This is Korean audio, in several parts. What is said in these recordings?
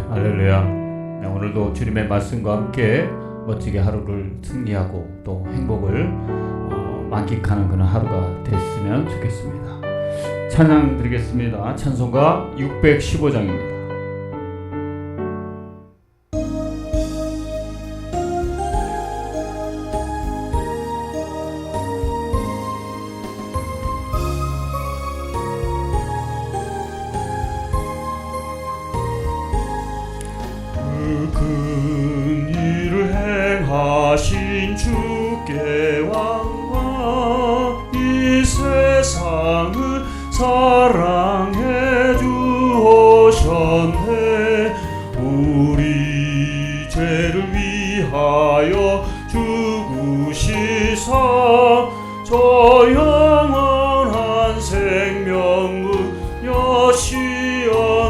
할렐루야. 네, 오늘도 주님의 말씀과 함께 멋지게 하루를 승리하고 또 행복을 만끽하는 그런 하루가 됐으면 좋겠습니다. 찬양 드리겠습니다. 찬송가 615장입니다. 큰 일을 행하신 주께 왕과 이 세상을 사랑해 주오셨네. 우리 죄를 위하여 죽으시사 저 영원한 생명을 여시었네.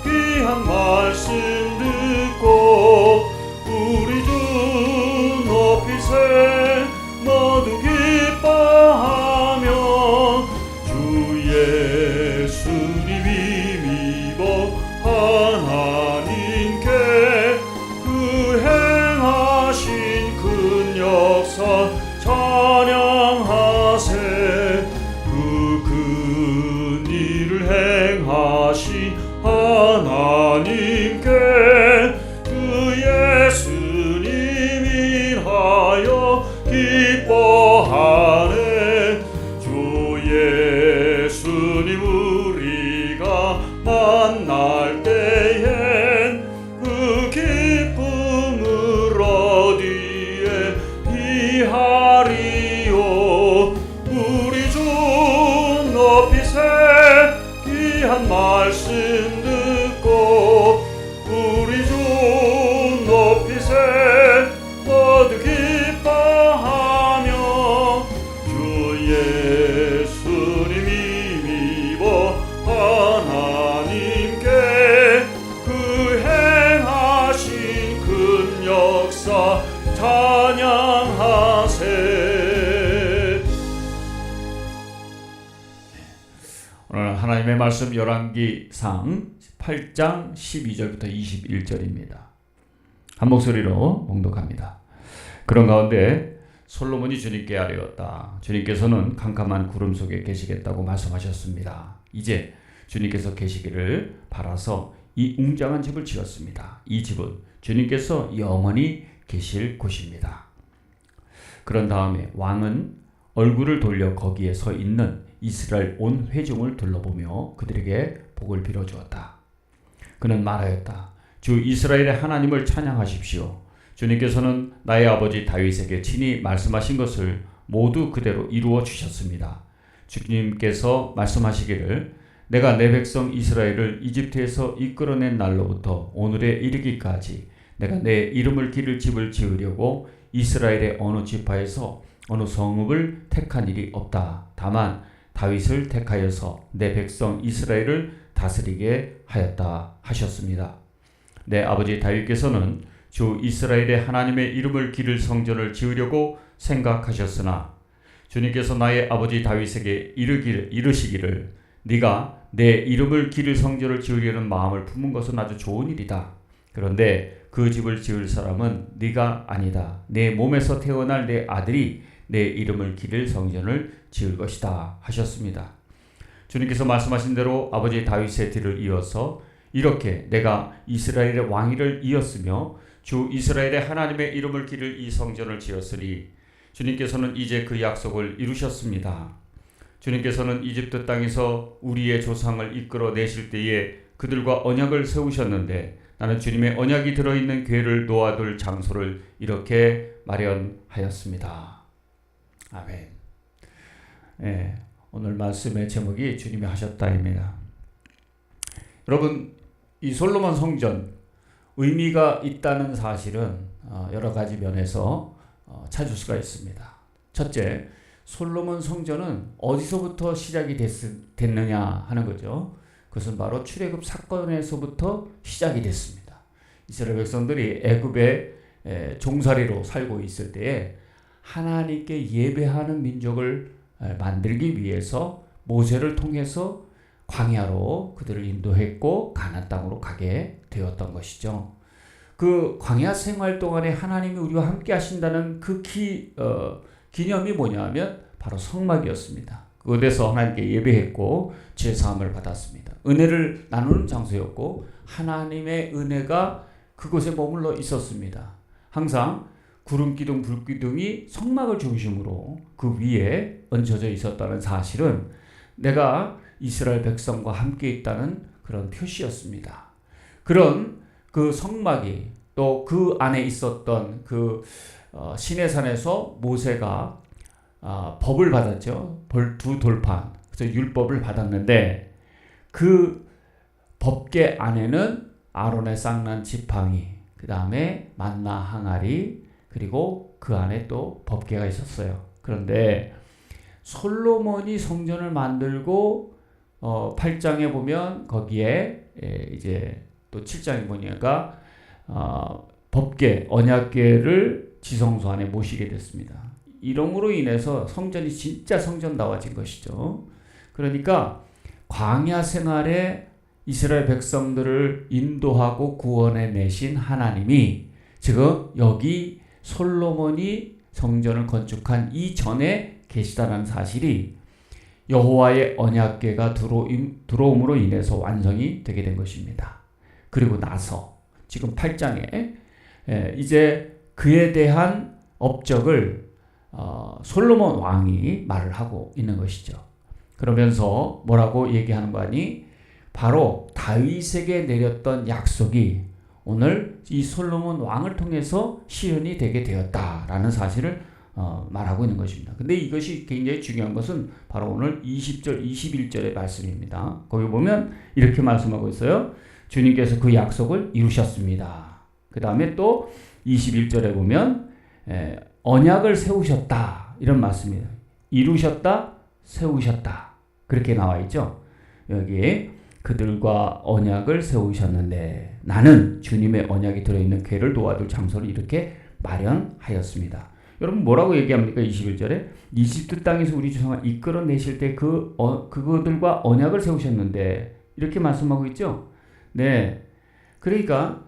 귀한 말씀 듣고 우리 주 높이세 모두 기뻐하며 주 예수님이 믿어 하나님께 그 행하신 큰 역사 찬양하세. 그 큰 일을 행하신 하나님께 그 예수님 인하여 기뻐하네. 주 예수님 우리가 만날 때엔 그 기쁨을 어디에 비하리요. 우리 주 높이세 귀한 말씀 듣고 우리 주 높이세 모두 기뻐하며 주 예수님이 믿어 하나님께 그 행하신 큰 역사 찬양하세. 오늘 하나님의 말씀 열왕기상 8장 12절부터 21절입니다. 한 목소리로 봉독합니다. 그런 가운데 솔로몬이 주님께 아뢰었다. 주님께서는 캄캄한 구름 속에 계시겠다고 말씀하셨습니다. 이제 주님께서 계시기를 바라서 이 웅장한 집을 지었습니다. 이 집은 주님께서 영원히 계실 곳입니다. 그런 다음에 왕은 얼굴을 돌려 거기에 서 있는 이스라엘 온 회중을 둘러보며 그들에게 복을 빌어주었다. 그는 말하였다. 주 이스라엘의 하나님을 찬양하십시오. 주님께서는 나의 아버지 다윗에게 친히 말씀하신 것을 모두 그대로 이루어 주셨습니다. 주님께서 말씀하시기를 내가 내 백성 이스라엘을 이집트에서 이끌어낸 날로부터 오늘에 이르기까지 내가 내 이름을 기를 집을 지으려고 이스라엘의 어느 지파에서 어느 성읍을 택한 일이 없다. 다만 다윗을 택하여서 내 백성 이스라엘을 다스리게 하였다 하셨습니다. 내 아버지 다윗께서는 주 이스라엘의 하나님의 이름을 기를 성전을 지으려고 생각하셨으나 주님께서 나의 아버지 다윗에게 이르시기를 네가 내 이름을 기를 성전을 지으려는 마음을 품은 것은 아주 좋은 일이다. 그런데 그 집을 지을 사람은 네가 아니다. 내 몸에서 태어날 내 아들이 내 이름을 기를 성전을 지을 것이다 하셨습니다. 주님께서 말씀하신 대로 아버지 다윗의 뒤를 이어서 이렇게 내가 이스라엘의 왕위를 이었으며 주 이스라엘의 하나님의 이름을 기를 이 성전을 지었으니 주님께서는 이제 그 약속을 이루셨습니다. 주님께서는 이집트 땅에서 우리의 조상을 이끌어 내실 때에 그들과 언약을 세우셨는데 나는 주님의 언약이 들어있는 궤를 놓아둘 장소를 이렇게 마련하였습니다. 아멘. 네, 오늘 말씀의 제목이 주님이 하셨다입니다. 여러분, 이 솔로몬 성전 의미가 있다는 사실은 여러 가지 면에서 찾을 수가 있습니다. 첫째, 솔로몬 성전은 어디서부터 시작이 됐느냐 하는 거죠. 그것은 바로 출애굽 사건에서부터 시작이 됐습니다. 이스라엘 백성들이 애굽의 종살이로 살고 있을 때에 하나님께 예배하는 민족을 만들기 위해서 모세를 통해서 광야로 그들을 인도했고 가나안 땅으로 가게 되었던 것이죠. 그 광야 생활 동안에 하나님이 우리와 함께 하신다는 그 기념이 뭐냐면 바로 성막이었습니다. 그곳에서 하나님께 예배했고 제사함을 받았습니다. 은혜를 나누는 장소였고 하나님의 은혜가 그곳에 머물러 있었습니다. 항상 구름기둥 불기둥이 성막을 중심으로 그 위에 얹혀져 있었다는 사실은 내가 이스라엘 백성과 함께 있다는 그런 표시였습니다. 그런 그 성막이 또 그 안에 있었던 그 시내산에서 모세가 법을 받았죠. 두 돌판, 그래서 율법을 받았는데 그 법궤 안에는 아론의 쌍난 지팡이, 그 다음에 만나 항아리, 그리고 그 안에 또 법궤가 있었어요. 그런데 솔로몬이 성전을 만들고 8장에 보면 거기에 이제 또 7장에 보니까 법궤, 언약궤를 지성소 안에 모시게 됐습니다. 이름으로 인해서 성전이 진짜 성전다워진 것이죠. 그러니까 광야 생활에 이스라엘 백성들을 인도하고 구원해 내신 하나님이 지금 여기 솔로몬이 성전을 건축한 이전에 계시다는 사실이 여호와의 언약궤가 들어옴으로 인해서 완성이 되게 된 것입니다. 그리고 나서 지금 8장에 이제 그에 대한 업적을 솔로몬 왕이 말을 하고 있는 것이죠. 그러면서 뭐라고 얘기하는 거 아니? 바로 다윗에게 내렸던 약속이 오늘 이 솔로몬 왕을 통해서 실현이 되게 되었다라는 사실을 말하고 있는 것입니다. 근데 이것이 굉장히 중요한 것은 바로 오늘 20절, 21절의 말씀입니다. 거기 보면 이렇게 말씀하고 있어요. 주님께서 그 약속을 이루셨습니다. 그 다음에 또 21절에 보면 언약을 세우셨다 이런 말씀입니다. 이루셨다, 세우셨다 그렇게 나와 있죠. 여기에 그들과 언약을 세우셨는데 나는 주님의 언약이 들어있는 궤를 놓아둘 장소를 이렇게 마련하였습니다. 여러분 뭐라고 얘기합니까? 21절에 이집트 땅에서 우리 조상을 이끌어내실 때 그들과 언약을 세우셨는데 이렇게 말씀하고 있죠. 네, 그러니까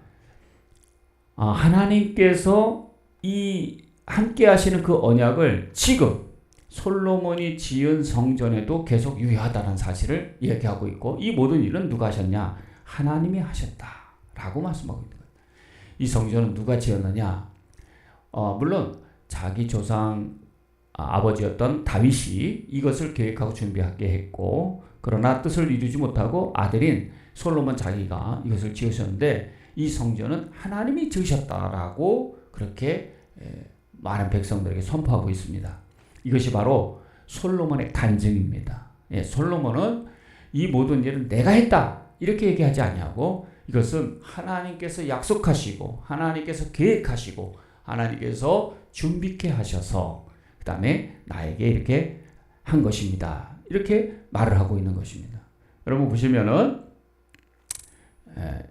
하나님께서 이 함께 하시는 그 언약을 지금 솔로몬이 지은 성전에도 계속 유효하다는 사실을 얘기하고 있고 이 모든 일은 누가 하셨냐? 하나님이 하셨다라고 말씀하고 있는 거예요. 이 성전은 누가 지었느냐? 물론 자기 조상 아버지였던 다윗이 이것을 계획하고 준비하게 했고 그러나 뜻을 이루지 못하고 아들인 솔로몬 자기가 이것을 지으셨는데 이 성전은 하나님이 지으셨다라고 그렇게 많은 백성들에게 선포하고 있습니다. 이것이 바로 솔로몬의 간증입니다. 솔로몬은 이 모든 일은 내가 했다 이렇게 얘기하지 아니하고 이것은 하나님께서 약속하시고 하나님께서 계획하시고 하나님께서 준비케 하셔서 그 다음에 나에게 이렇게 한 것입니다. 이렇게 말을 하고 있는 것입니다. 여러분 보시면은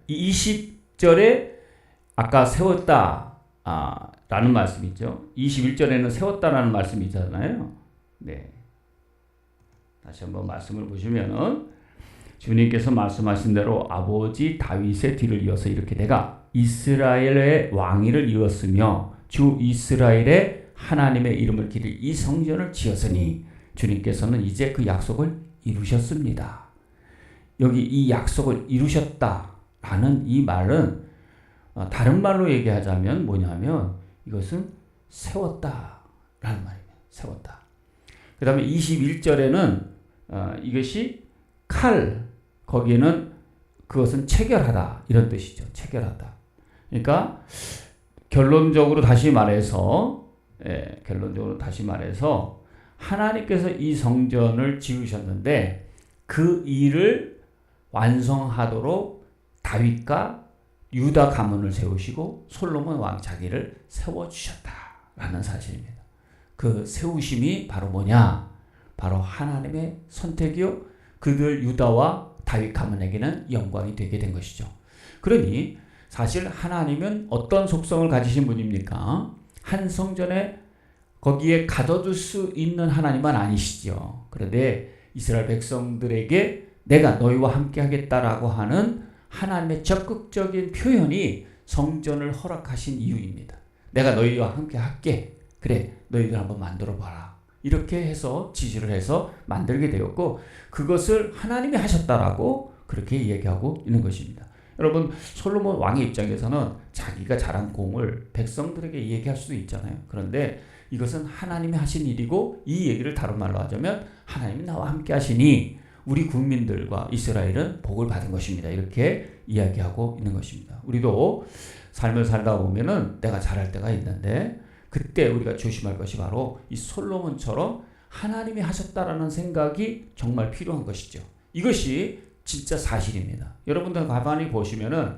20절에 아까 세웠다 라는 말씀이 있죠. 21절에는 세웠다라는 말씀이 있잖아요. 네. 다시 한번 말씀을 보시면은 주님께서 말씀하신 대로 아버지 다윗의 뒤를 이어서 이렇게 내가 이스라엘의 왕위를 이었으며 주 이스라엘의 하나님의 이름을 기릴 이 성전을 지었으니 주님께서는 이제 그 약속을 이루셨습니다. 여기 이 약속을 이루셨다라는 이 말은 다른 말로 얘기하자면 뭐냐면 이것은 세웠다라는 말입니다. 세웠다. 그 다음에 21절에는 이것이 칼, 거기에는 그것은 체결하다 이런 뜻이죠. 체결하다. 그러니까 결론적으로 다시 말해서 하나님께서 이 성전을 지으셨는데 그 일을 완성하도록 다윗과 유다 가문을 세우시고 솔로몬 왕 자기를 세워주셨다라는 사실입니다. 그 세우심이 바로 뭐냐? 바로 하나님의 선택이요 그들 유다와 다윗 가문에게는 영광이 되게 된 것이죠. 그러니 사실 하나님은 어떤 속성을 가지신 분입니까? 한 성전에 거기에 가둬둘 수 있는 하나님은 아니시죠. 그런데 이스라엘 백성들에게 내가 너희와 함께 하겠다라고 하는 하나님의 적극적인 표현이 성전을 허락하신 이유입니다. 내가 너희와 함께 할게. 그래, 너희들 한번 만들어 봐라. 이렇게 해서 지시를 해서 만들게 되었고, 그것을 하나님이 하셨다라고 그렇게 얘기하고 있는 것입니다. 여러분, 솔로몬 왕의 입장에서는 자기가 잘한 공을 백성들에게 얘기할 수도 있잖아요. 그런데 이것은 하나님이 하신 일이고, 이 얘기를 다른 말로 하자면 하나님이 나와 함께 하시니 우리 국민들과 이스라엘은 복을 받은 것입니다. 이렇게 이야기하고 있는 것입니다. 우리도 삶을 살다 보면은 내가 잘할 때가 있는데, 그때 우리가 조심할 것이 바로 이 솔로몬처럼 하나님이 하셨다라는 생각이 정말 필요한 것이죠. 이것이 진짜 사실입니다. 여러분들 가만히 보시면은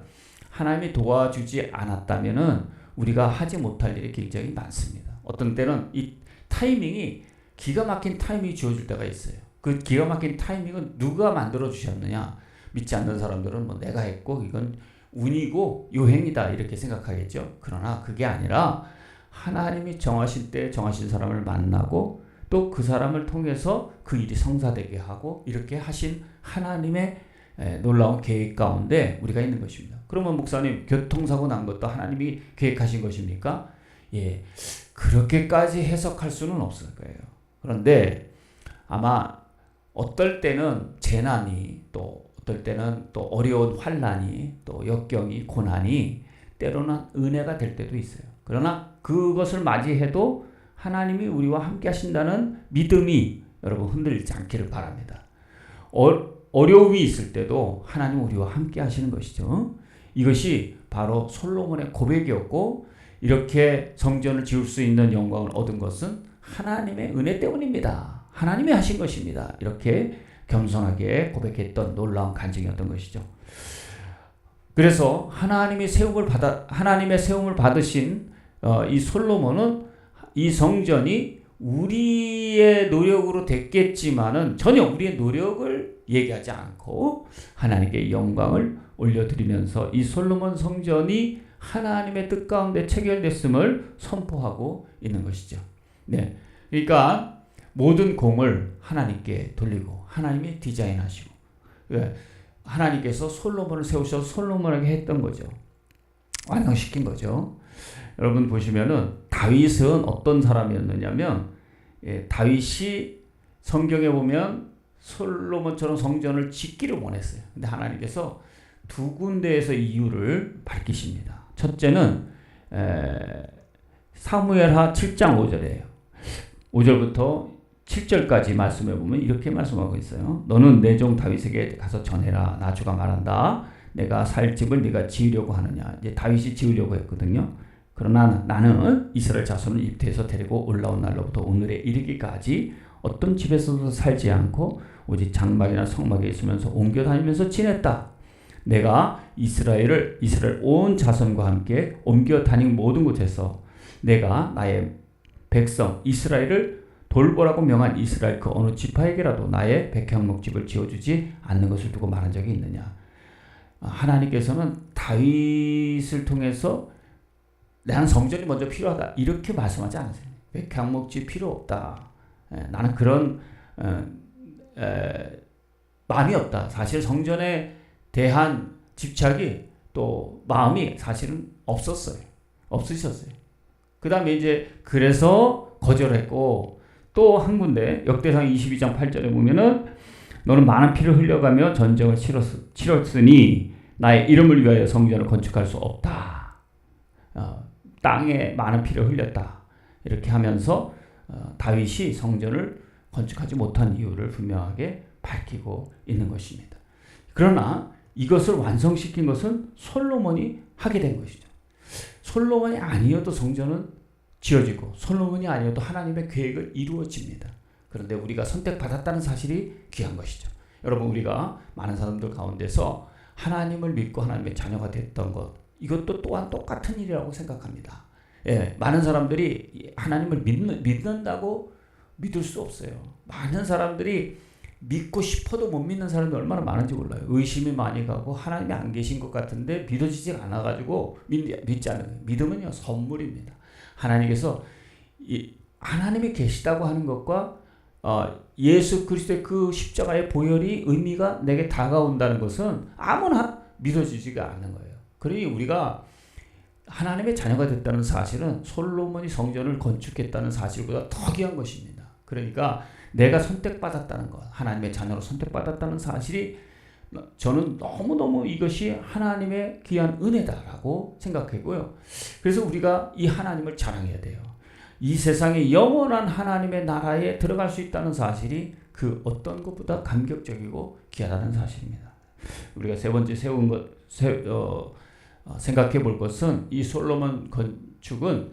하나님이 도와주지 않았다면은 우리가 하지 못할 일이 굉장히 많습니다. 어떤 때는 이 타이밍이 기가 막힌 타이밍이 주어질 때가 있어요. 그 기가 막힌 타이밍은 누가 만들어 주셨느냐? 믿지 않는 사람들은 뭐 내가 했고 이건 운이고 요행이다 이렇게 생각하겠죠. 그러나 그게 아니라 하나님이 정하실 때 정하신 사람을 만나고 또 그 사람을 통해서 그 일이 성사되게 하고 이렇게 하신 하나님의 놀라운 계획 가운데 우리가 있는 것입니다. 그러면 목사님, 교통사고 난 것도 하나님이 계획하신 것입니까? 예, 그렇게까지 해석할 수는 없을 거예요. 그런데 아마 어떨 때는 재난이, 또 어떨 때는 또 어려운 환난이, 또 역경이, 고난이 때로는 은혜가 될 때도 있어요. 그러나 그것을 맞이해도 하나님이 우리와 함께 하신다는 믿음이 여러분 흔들리지 않기를 바랍니다. 어려움이 있을 때도 하나님 우리와 함께 하시는 것이죠. 이것이 바로 솔로몬의 고백이었고, 이렇게 성전을 지을 수 있는 영광을 얻은 것은 하나님의 은혜 때문입니다. 하나님이 하신 것입니다. 이렇게 겸손하게 고백했던 놀라운 간증이었던 것이죠. 그래서 하나님의 세움을 받으신 이 솔로몬은 이 성전이 우리의 노력으로 됐겠지만은 전혀 우리의 노력을 얘기하지 않고 하나님께 영광을 올려드리면서 이 솔로몬 성전이 하나님의 뜻 가운데 체결됐음을 선포하고 있는 것이죠. 네, 그러니까 모든 공을 하나님께 돌리고 하나님이 디자인하시고 하나님께서 솔로몬을 세우셔서 솔로몬에게 했던 거죠. 완성시킨 거죠. 여러분 보시면은 다윗은 어떤 사람이었느냐면, 다윗이 성경에 보면 솔로몬처럼 성전을 짓기를 원했어요. 근데 하나님께서 두 군데에서 이유를 밝히십니다. 첫째는 사무엘하 7장 5절이에요. 5절부터 7절까지 말씀해 보면 이렇게 말씀하고 있어요. 너는 내 종 다윗에게 가서 전해라. 나 주가 말한다. 내가 살 집을 네가 지으려고 하느냐. 이제 다윗이 지으려고 했거든요. 그러나 나는 이스라엘 자손을 이집트에서 데리고 올라온 날로부터 오늘에 이르기까지 어떤 집에서도 살지 않고 오직 장막이나 성막에 있으면서 옮겨 다니면서 지냈다. 내가 이스라엘 온 자손과 함께 옮겨 다닌 모든 곳에서 내가 나의 백성 이스라엘을 돌보라고 명한 이스라엘 그 어느 지파에게라도 나의 백향목집을 지어주지 않는 것을 두고 말한 적이 있느냐. 하나님께서는 다윗을 통해서 나는 성전이 먼저 필요하다 이렇게 말씀하지 않으세요. 백향목집 필요 없다. 나는 그런 마음이 없다. 사실 성전에 대한 집착이 또 마음이 사실은 없으셨어요. 그 다음에 이제 그래서 거절했고, 또 한 군데 역대상 22장 8절에 보면은 너는 많은 피를 흘려가며 전쟁을 치렀으니 나의 이름을 위하여 성전을 건축할 수 없다. 땅에 많은 피를 흘렸다. 이렇게 하면서 다윗이 성전을 건축하지 못한 이유를 분명하게 밝히고 있는 것입니다. 그러나 이것을 완성시킨 것은 솔로몬이 하게 된 것이죠. 솔로몬이 아니어도 성전은 지어지고 솔로몬이 아니어도 하나님의 계획을 이루어집니다. 그런데 우리가 선택받았다는 사실이 귀한 것이죠. 여러분, 우리가 많은 사람들 가운데서 하나님을 믿고 하나님의 자녀가 됐던 것, 이것도 또한 똑같은 일이라고 생각합니다. 많은 사람들이 하나님을 믿는다고 믿을 수 없어요. 많은 사람들이 믿고 싶어도 못 믿는 사람이 얼마나 많은지 몰라요. 의심이 많이 가고 하나님이 안 계신 것 같은데 믿어지지 않아가지고 믿지 않아요. 믿음은요, 선물입니다. 하나님께서 하나님이 계시다고 하는 것과 예수 그리스도의 그 십자가의 보혈이 의미가 내게 다가온다는 것은 아무나 믿어지지가 않는 거예요. 그러니 우리가 하나님의 자녀가 됐다는 사실은 솔로몬이 성전을 건축했다는 사실보다 더 귀한 것입니다. 그러니까 내가 선택받았다는 것, 하나님의 자녀로 선택받았다는 사실이 저는 너무너무 이것이 하나님의 귀한 은혜다라고 생각하고요. 그래서 우리가 이 하나님을 자랑해야 돼요. 이 세상에 영원한 하나님의 나라에 들어갈 수 있다는 사실이 그 어떤 것보다 감격적이고 귀하다는 사실입니다. 우리가 세 번째 생각해 볼 것은 이 솔로몬 건축은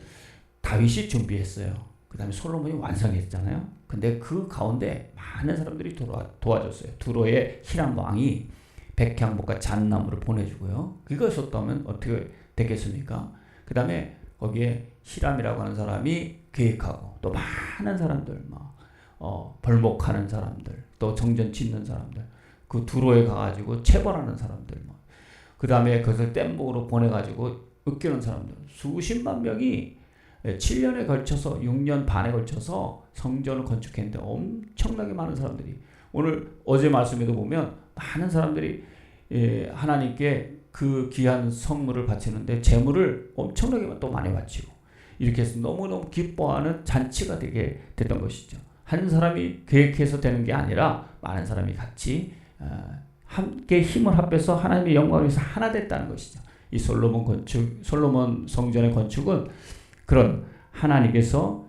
다윗이 준비했어요. 그 다음에 솔로몬이 완성했잖아요. 근데 그 가운데 많은 사람들이 도와줬어요. 두로의 히람 왕이 백향목과 잣나무를 보내주고요. 그거 있었다면 어떻게 되겠습니까? 그 다음에 거기에 히람이라고 하는 사람이 계획하고 또 많은 사람들 벌목하는 사람들 또 정전 짓는 사람들 그 두로에 가가지고 체벌하는 사람들 그 다음에 그것을 뗏목으로 보내가지고 으깨는 사람들 수십만 명이 7년에 걸쳐서 6년 반에 걸쳐서 성전을 건축했는데 엄청나게 많은 사람들이 어제 말씀에도 보면 많은 사람들이 하나님께 그 귀한 성물을 바치는데 재물을 엄청나게 또 많이 바치고 이렇게 해서 너무너무 기뻐하는 잔치가 되게 됐던 것이죠. 한 사람이 계획해서 되는 게 아니라 많은 사람이 같이 함께 힘을 합해서 하나님의 영광을 위해서 하나 됐다는 것이죠. 이 솔로몬 성전의 건축은 그런 하나님께서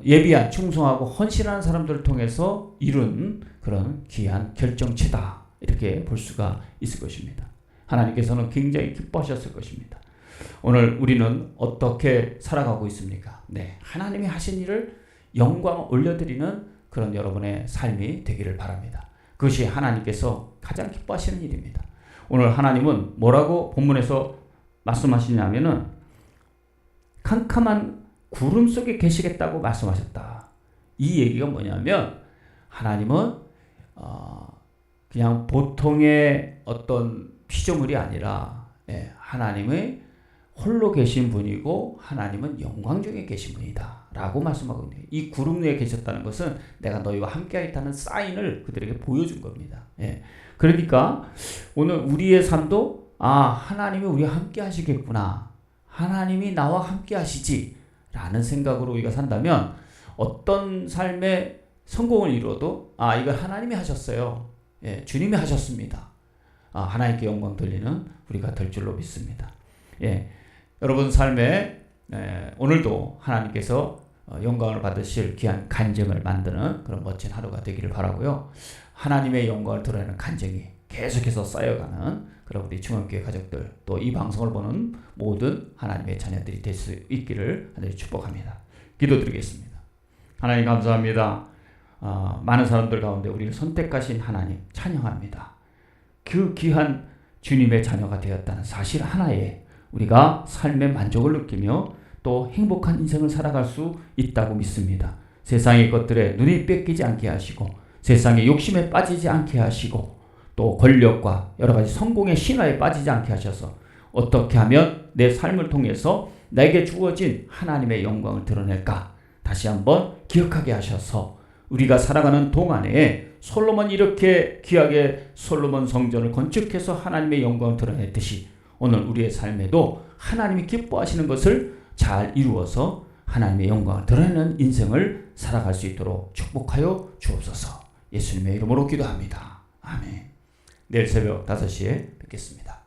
예비한 충성하고 헌신하는 사람들을 통해서 이룬 그런 귀한 결정체다 이렇게 볼 수가 있을 것입니다. 하나님께서는 굉장히 기뻐하셨을 것입니다. 오늘 우리는 어떻게 살아가고 있습니까? 네, 하나님이 하신 일을 영광을 올려드리는 그런 여러분의 삶이 되기를 바랍니다. 그것이 하나님께서 가장 기뻐하시는 일입니다. 오늘 하나님은 뭐라고 본문에서 말씀하시냐면은 캄캄한 구름 속에 계시겠다고 말씀하셨다. 이 얘기가 뭐냐면 하나님은 그냥 보통의 어떤 피조물이 아니라 하나님의 홀로 계신 분이고 하나님은 영광 중에 계신 분이다 라고 말씀하고 있네요. 이 구름 위에 계셨다는 것은 내가 너희와 함께 하겠다는 사인을 그들에게 보여준 겁니다. 그러니까 오늘 우리의 삶도 하나님이 우리와 함께 하시겠구나, 하나님이 나와 함께 하시지 라는 생각으로 우리가 산다면 어떤 삶의 성공을 이루어도 이걸 하나님이 하셨어요. 주님이 하셨습니다. 하나님께 영광 돌리는 우리가 될 줄로 믿습니다. 여러분 삶에 오늘도 하나님께서 영광을 받으실 귀한 간증을 만드는 그런 멋진 하루가 되기를 바라고요. 하나님의 영광을 드러내는 간증이 계속해서 쌓여가는 그런 우리 중원교회 가족들 또 이 방송을 보는 모든 하나님의 자녀들이 될 수 있기를 하나님 축복합니다. 기도드리겠습니다. 하나님 감사합니다. 많은 사람들 가운데 우리를 선택하신 하나님 찬양합니다. 그 귀한 주님의 자녀가 되었다는 사실 하나에 우리가 삶의 만족을 느끼며 또 행복한 인생을 살아갈 수 있다고 믿습니다. 세상의 것들에 눈이 뺏기지 않게 하시고 세상의 욕심에 빠지지 않게 하시고 또 권력과 여러 가지 성공의 신화에 빠지지 않게 하셔서 어떻게 하면 내 삶을 통해서 내게 주어진 하나님의 영광을 드러낼까 다시 한번 기억하게 하셔서 우리가 살아가는 동안에 솔로몬이 이렇게 귀하게 솔로몬 성전을 건축해서 하나님의 영광을 드러냈듯이 오늘 우리의 삶에도 하나님이 기뻐하시는 것을 잘 이루어서 하나님의 영광을 드러내는 인생을 살아갈 수 있도록 축복하여 주옵소서. 예수님의 이름으로 기도합니다. 아멘. 내일 새벽 5시에 뵙겠습니다.